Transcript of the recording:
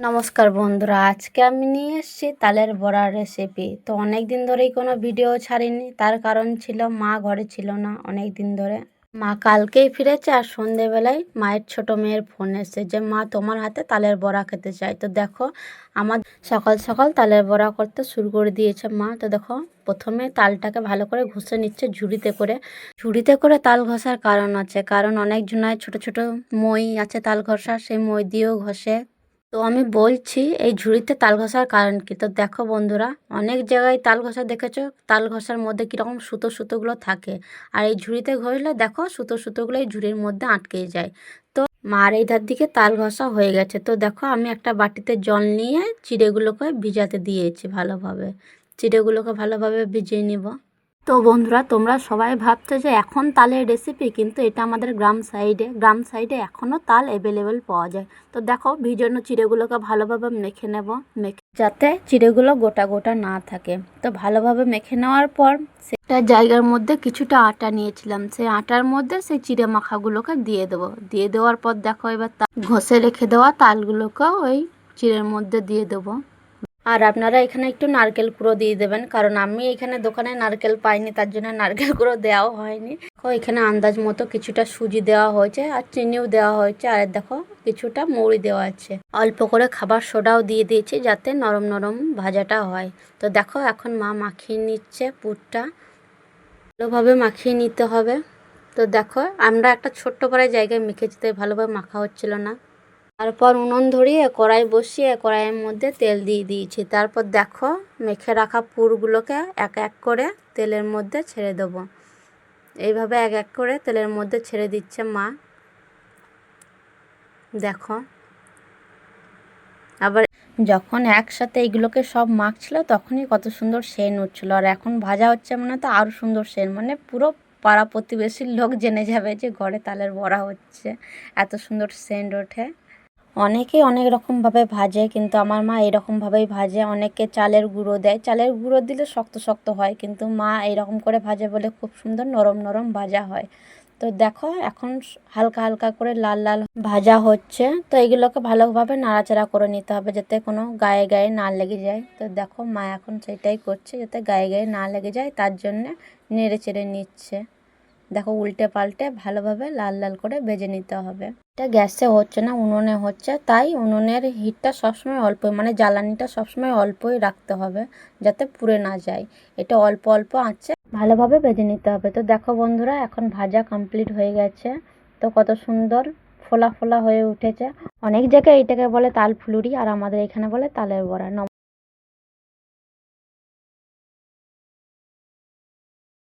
নমস্কার বন্ধুরা, আজকে আমি নিয়ে এসেছি তালের বড়ার রেসিপি। তো অনেক দিন ধরেই কোনো ভিডিও ছাড়িনি, তার কারণ ছিল মা ঘরে ছিল না অনেক দিন ধরে। মা কালকেই ফিরেছে আর সন্ধেবেলায় মায়ের ছোট মেয়ের ফোন এসেছে যে মা তোমার হাতে তালের বড়া খেতে চাই। তো দেখো আমার সকাল সকাল তালের বড়া করতে শুরু করে দিয়েছে মা। তো দেখো প্রথমে তালটাকে ভালো করে ঘষে নিচ্ছে ঝুড়িতে করে তাল ঘষার কারণ আছে, কারণ অনেক জনায় ছোট ছোট মই আছে তাল ঘষার, সেই মই দিয়েও ঘষে। তো আমি বলছি এই ঝুড়িতে তাল ঘষার কারণ কি। তো দেখো বন্ধুরা, অনেক জায়গায় তাল ঘষা দেখেছো, তাল ঘষার মধ্যে কীরকম সুতোগুলো থাকে, আর এই ঝুড়িতে ঘষলে দেখো সুতোগুলো এই ঝুড়ির মধ্যে আটকে যায়। তো মার এই ধার দিকে তাল ঘষা হয়ে গেছে। তো দেখো আমি একটা বাটিতে জল নিয়ে চিড়েগুলোকে ভিজাতে দিয়েছি চিড়েগুলোকে ভালোভাবে ভিজিয়ে নিব। তো বন্ধুরা, তোমরা সবাই ভাবছো যে এখন তালের রেসিপি, কিন্তু এটা আমাদের গ্রাম সাইডে এখনও তাল অ্যাভেলেবেল পাওয়া যায়। তো দেখো ভিজানো চিড়েগুলোকে ভালোভাবে মেখে নেব, যাতে চিড়েগুলো গোটা গোটা না থাকে। তো ভালোভাবে মেখে নেওয়ার পর সেটা জায়গার মধ্যে কিছুটা আটা নিয়েছিলাম, সেই আটার মধ্যে সেই চিড়ে মাখাগুলোকে দিয়ে দেওয়ার পর দেখো এবার ঘষে রেখে দেওয়া তালগুলোকে ওই চিড়ের মধ্যে দিয়ে দেবো। আর আপনারা এখানে একটু নারকেল কুড়ো দিয়ে দেবেন, কারণ আমি এখানে দোকানে নারকেল পাইনি, তার জন্য নারকেল কুড়ো দেওয়াও হয়নি। এখানে আন্দাজ মতো কিছুটা সুজি দেওয়া হয়েছে আর চিনিও দেওয়া হয়েছে, আর দেখো কিছুটা মৌরি দেওয়া আছে। অল্প করে খাবার সোডাও দিয়ে দিয়েছি যাতে নরম নরম ভাজাটা হয়। তো দেখো এখন মা মাখিয়ে নিচ্ছে পুরটা, ভালোভাবে মাখিয়ে নিতে হবে। তো দেখো আমরা একটা ছোট্ট পাড়ায় জায়গায় মেখেছি, তাই ভালোভাবে মাখা হচ্ছিল না। তারপর উনুন ধরিয়ে কড়াই বসিয়ে কড়াইয়ের মধ্যে তেল দিয়ে দিয়েছি। তারপর দেখো মেখে রাখা পুরগুলোকে এক এক করে তেলের মধ্যে ছেড়ে দেবো। এইভাবে এক এক করে তেলের মধ্যে ছেড়ে দিচ্ছে মা। দেখো আবার যখন একসাথে এইগুলোকে সব মাখছিল তখনই কত সুন্দর সেন্ট উঠছিল, আর এখন ভাজা হচ্ছে মানে তো আরও সুন্দর সেন্ট, মানে পুরো পাড়া প্রতিবেশীর লোক জেনে যাবে যে ঘরে তালের বড়া হচ্ছে, এত সুন্দর সেন্ট ওঠে। অনেকেই অনেক রকমভাবে ভাজে, কিন্তু আমার মা এরকমভাবেই ভাজে। অনেকে চালের গুঁড়ো দেয়, চালের গুঁড়ো দিলে শক্ত শক্ত হয়, কিন্তু মা এইরকম করে ভাজে বলে খুব সুন্দর নরম নরম ভাজা হয়। তো দেখো এখন হালকা হালকা করে লাল লাল ভাজা হচ্ছে। তো এগুলোকে ভালোভাবে নাড়াচাড়া করে নিতে হবে যাতে কোনো গায়ে গায়ে না লেগে যায়। তো দেখো মা এখন সেটাই করছে, যাতে গায়ে গায়ে না লেগে যায়, তার জন্যে নেড়ে চেড়ে নিচ্ছে। দেখো উল্টে পাল্টে ভালোভাবে লাল লাল করে ভেজে নিতে হবে। এটা গ্যাসে হচ্ছে না, উনুনে হচ্ছে, তাই উনুনের হিটটা সবসময় অল্প, মানে জ্বালানিটা সবসময় অল্পই রাখতে হবে যাতে পুড়ে না যায়। এটা অল্প অল্প আঁচে ভালোভাবে ভেজে নিতে হবে। তো দেখো বন্ধুরা, এখন ভাজা কমপ্লিট হয়ে গেছে। তো কত সুন্দর ফোলা ফোলা হয়ে উঠেছে। অনেক জায়গায় এটাকে বলে তাল ফুলুরি, আর আমাদের এখানে বলে তালের বড়া।